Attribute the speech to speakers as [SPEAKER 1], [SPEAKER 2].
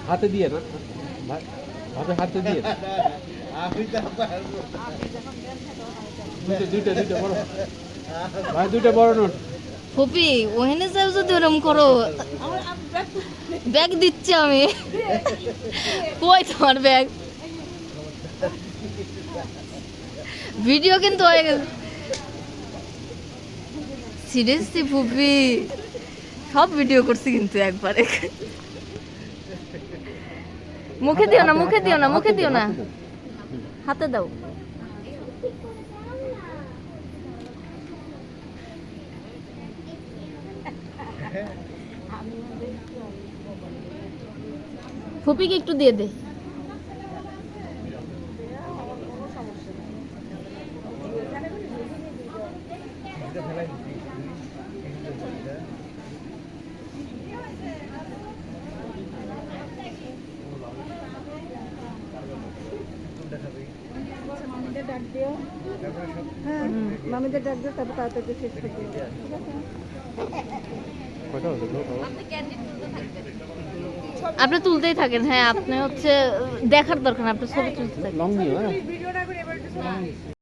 [SPEAKER 1] হাতে দিয়ে না ভাবে হাতে দিয়ে দুইটা বড় ভাই, দুইটা বড় নোট।
[SPEAKER 2] ফুপি ওখানে যাও যদি ওরম করো, ব্যাগ দিচ্ছি আমি। কই তোমার ব্যাগ? ভিডিও কিন্তু হয়ে গেছে। সিরিয়াসলি ফুপি সব ভিডিও করছি কিন্তু একবারে। মুখে দিও না, মুখে দিও না, মুখে দিও না, হাতে দাও। ফুপিকে একটু দিয়ে দে।
[SPEAKER 3] মামিদের ডাক দিও, তারপর তাড়াতাড়ি শেষ করে দিও।
[SPEAKER 2] আপনি তুলতেই থাকেন। হ্যাঁ, আপনি হচ্ছে দেখার দরকার, আপনি ছবি তুলতে থাকেন।
[SPEAKER 1] লং নিও।